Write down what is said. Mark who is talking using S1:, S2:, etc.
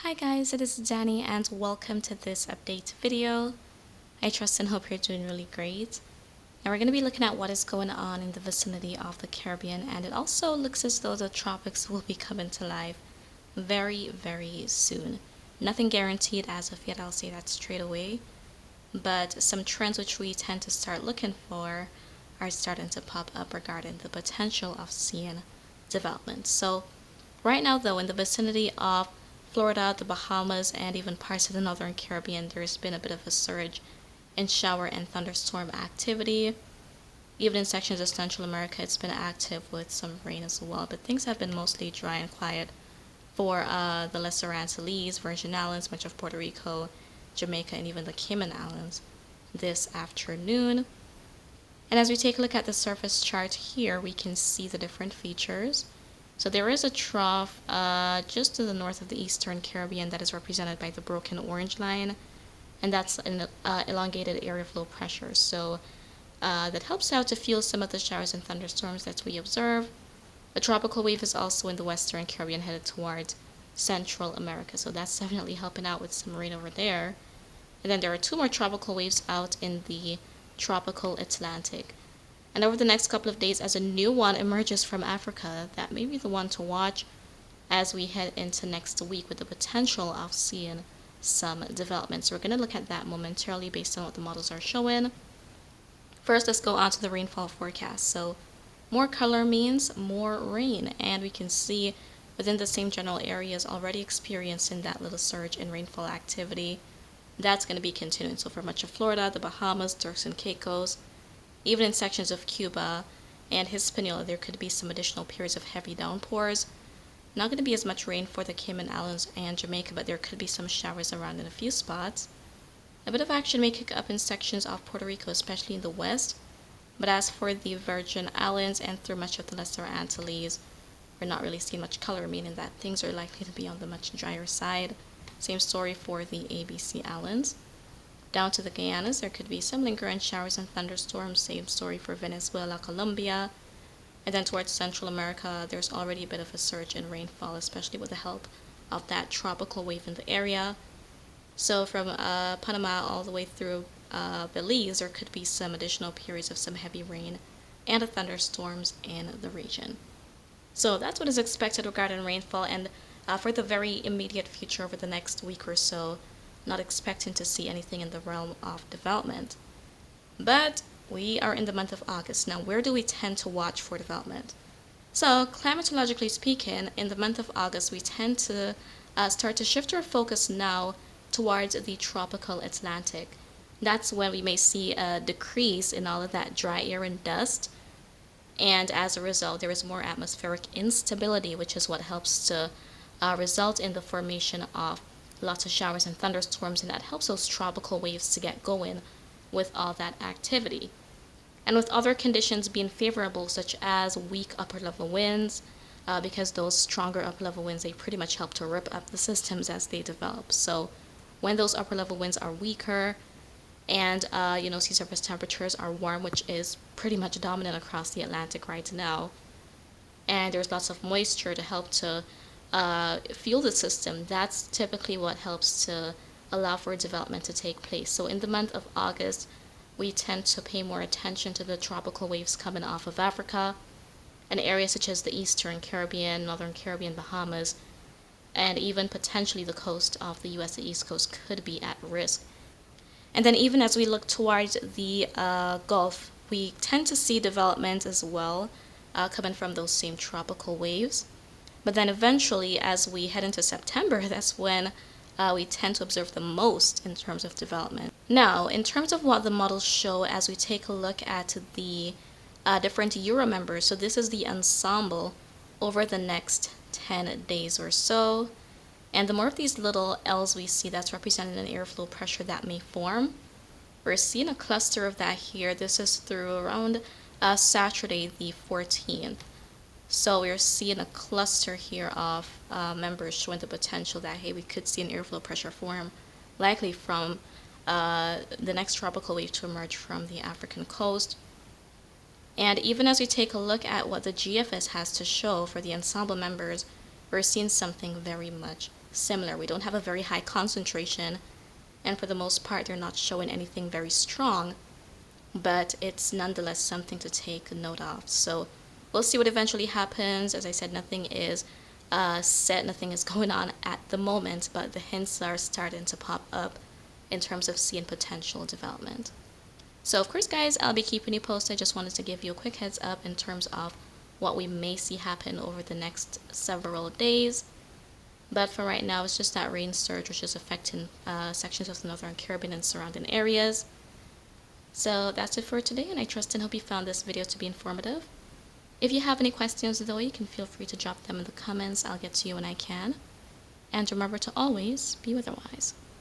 S1: Hi guys, it is Dani'i and welcome to this update video. I trust and hope you're doing really great. Now we're going to be looking at what is going on in the vicinity of the Caribbean, and it also looks as though the tropics will be coming to life very soon. Nothing guaranteed as of yet, I'll say that straight away, but some trends which we tend to start looking for are starting to pop up regarding the potential of seeing development. So right now though, in the vicinity of Florida, the Bahamas, and even parts of the Northern Caribbean, there's been a bit of a surge in shower and thunderstorm activity. Even in sections of Central America, it's been active with some rain as well, but things have been mostly dry and quiet for the Lesser Antilles, Virgin Islands, much of Puerto Rico, Jamaica, and even the Cayman Islands this afternoon. And as we take a look at the surface chart here, we can see the different features. So there is a trough just to the north of the Eastern Caribbean that is represented by the broken orange line, and that's an elongated area of low pressure. So that helps out to fuel some of the showers and thunderstorms that we observe. A tropical wave is also in the Western Caribbean headed towards Central America, so that's definitely helping out with some rain over there. And then there are two more tropical waves out in the tropical Atlantic. And over the next couple of days, as a new one emerges from Africa, that may be the one to watch as we head into next week with the potential of seeing some developments. So we're going to look at that momentarily based on what the models are showing. First, let's go on to the rainfall forecast. So more color means more rain, and we can see within the same general areas already experiencing that little surge in rainfall activity. That's going to be continuing. So for much of Florida, the Bahamas, Turks and Caicos, even in sections of Cuba and Hispaniola, there could be some additional periods of heavy downpours. Not going to be as much rain for the Cayman Islands and Jamaica, but there could be some showers around in a few spots. A bit of action may kick up in sections of Puerto Rico, especially in the west. But as for the Virgin Islands and through much of the Lesser Antilles, we're not really seeing much color, meaning that things are likely to be on the much drier side. Same story for the ABC Islands. Down to the Guyanas, there could be some lingering showers and thunderstorms. Same story for Venezuela, Colombia. And then towards Central America, there's already a bit of a surge in rainfall, especially with the help of that tropical wave in the area. So from Panama all the way through Belize, there could be some additional periods of some heavy rain and thunderstorms in the region. So that's what is expected regarding rainfall, and for the very immediate future over the next week or so, not expecting to see anything in the realm of development. But we are in the month of August. Now, where do we tend to watch for development? So, climatologically speaking, in the month of August, we tend to start to shift our focus now towards the tropical Atlantic. That's when we may see a decrease in all of that dry air and dust. And as a result, there is more atmospheric instability, which is what helps to result in the formation of lots of showers and thunderstorms, and that helps those tropical waves to get going with all that activity. And with other conditions being favorable, such as weak upper level winds, because those stronger upper level winds, they pretty much help to rip up the systems as they develop. So when those upper level winds are weaker and sea surface temperatures are warm, which is pretty much dominant across the Atlantic right now, and there's lots of moisture to help to fuel the system, that's typically what helps to allow for development to take place. So in the month of August, we tend to pay more attention to the tropical waves coming off of Africa, and areas such as the Eastern Caribbean, Northern Caribbean, Bahamas, and even potentially the coast of the US, the East Coast, could be at risk. And then even as we look towards the Gulf, we tend to see development as well coming from those same tropical waves. But then eventually, as we head into September, that's when we tend to observe the most in terms of development. Now, in terms of what the models show, as we take a look at the different Euro members, so this is the ensemble over the next 10 days or so. And the more of these little L's we see, that's representing an airflow pressure that may form. We're seeing a cluster of that here. This is through around Saturday the 14th. So we're seeing a cluster here of members showing the potential that, hey, we could see an airflow pressure form, likely from the next tropical wave to emerge from the African coast. And even as we take a look at what the GFS has to show for the ensemble members, we're seeing something very much similar. We don't have a very high concentration, and for the most part they're not showing anything very strong, but it's nonetheless something to take note of. So we'll see what eventually happens. As I said, nothing is set, nothing is going on at the moment, but the hints are starting to pop up in terms of seeing potential development. So of course guys, I'll be keeping you posted. Just wanted to give you a quick heads up in terms of what we may see happen over the next several days. But for right now, it's just that rain surge which is affecting sections of the Northern Caribbean and surrounding areas. So that's it for today, and I trust and hope you found this video to be informative. If you have any questions though, you can feel free to drop them in the comments. I'll get to you when I can. And remember to always be weatherwise.